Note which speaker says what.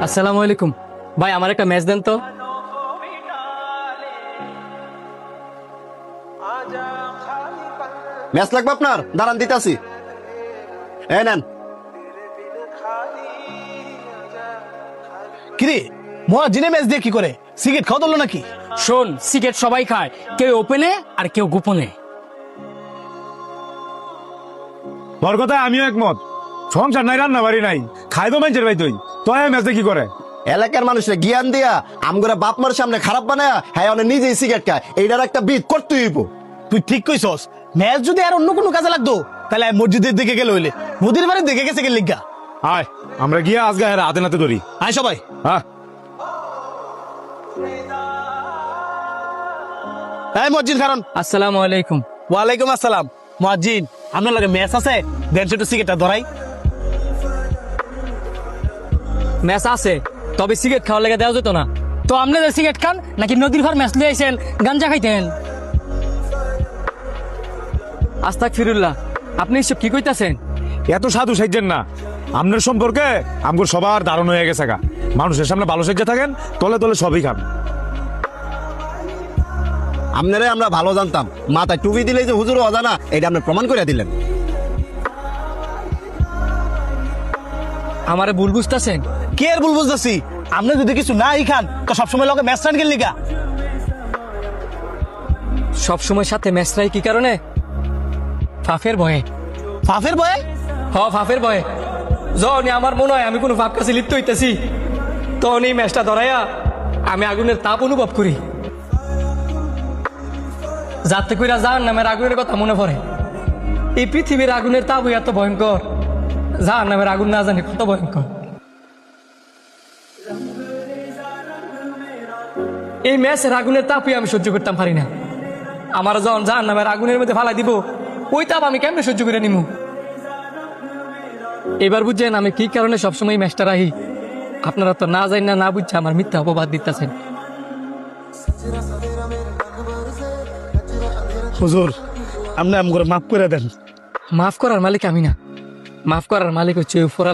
Speaker 1: আসসালামু আলাইকুম ভাই, আমার একটা ম্যাচ দেন তো।
Speaker 2: ম্যাচ লাগবে আপনার? দাঁড়ান দিতাছি। এই নেন।
Speaker 3: কিরে মহাজিনে ম্যাচ দিয়ে কি করে? সিগারেট খাওয়া ধরলো নাকি?
Speaker 1: শোন, সিগারেট সবাই খায়, কেউ ওপেনে আর কেউ গোপনে।
Speaker 4: তোর কথায় আমিও একমত। সংসার নাই, রান্না বাড়ি নাই, খাইবো মানুষের ভাই তুই তো ম্যাচে কি করে?
Speaker 2: এলাকার মানুষের জ্ঞান দিয়া আমগরে বাপ মার সামনে খারাপ বানায়া হ্যাঁ অনেক নিজেই সিগারেট খায়, এইটার একটা বিট করতে হইব।
Speaker 3: তুই ঠিক কইছস। ম্যাচ যদি আর অন্য কোনো কাজে লাগতো তাহলে আমি মসজিদের দিকে গেলে হইলে নদীর বাড়ির দিকে গেছে গেলে লিগা।
Speaker 4: আয় আমরা গিয়া আজকে হাতে নাতে ধরি।
Speaker 3: আয় সবাই।
Speaker 4: হ্যাঁ
Speaker 3: এই মসজিদ কারণ।
Speaker 1: আসসালামু আলাইকুম।
Speaker 3: ওয়ালাইকুম আসসালাম। মহাজিন আপনার লাগে ম্যাচ আছে, দেন সেটা সিগারেটটা ধরাই।
Speaker 1: ম্যাচ আছে, তবে সিগারেট খাওয়ার লেগে দেওয়া যেত না। তো আপনাদের সিগারেট খান নাকি নদীর ঘর ম্যাচ লিয়ে আইছেন গাঞ্জা খাইতেন? আস্তাক ফিরুল্লাহ, আপনি এসব কি কইতাছেন?
Speaker 4: এত সাধু সাইজেন না। আপনার সম্পর্কে আমগর সবার ধারণ হয়ে গেছে গা। মানুষের সামনে ভালো সাইজে থাকেন, তলে তলে সবই খান।
Speaker 2: আপনারে আমরা ভালো জানতাম, মাথায় টুপি দিলে যে হুজুর অজানা এটা আপনি প্রমাণ করে দিলেন।
Speaker 1: আমারে ভুল বুঝতেছেন?
Speaker 3: কে আর ভুল বুঝতেছি? আপনি যদি কিছু নাই খান তো সবসময় লোকে ম্যাচ টান গেল লিগা।
Speaker 1: সব সময় সাথে ম্যাচ রাই কি কারণে? ফাফের ভয়ে।
Speaker 3: ফাফের বয়ে?
Speaker 1: ফাফের ভয়ে। যখনই আমার মনে হয় আমি কোনো ফাপ কাছে লিপ্ত হইতেছি, তখন এই ম্যাচটা ধরাইয়া আমি আগুনের তাপ অনুভব করি। যাতে কইরা জাহান নামের আগুনের কথা মনে পড়ে। এই পৃথিবীর আগুনের তাপ এত ভয়ঙ্কর, জাহান নামের আগুন না জানি কত ভয়ঙ্কর। এই ম্যাচের আগুনের তাপই আমি সহ্য করতাম পারি না। আমার যখন জাহান নামের আগুনের মধ্যে ফালাই দিব, ওই তাপ আমি কেমনে সহ্য করে নিমু? এবার বুঝছেন আমি কি কারণে সবসময় এই ম্যাচটা রাহি। আপনারা তো না জানি না বুঝছে আমার মিথ্যা অপবাদ দিতেছেন।
Speaker 3: হুজুর আপনি আমগরে মাফ করে দেন।
Speaker 1: মাফ করার মালিক আমি না, মাফ করার মালিক হচ্ছে উপর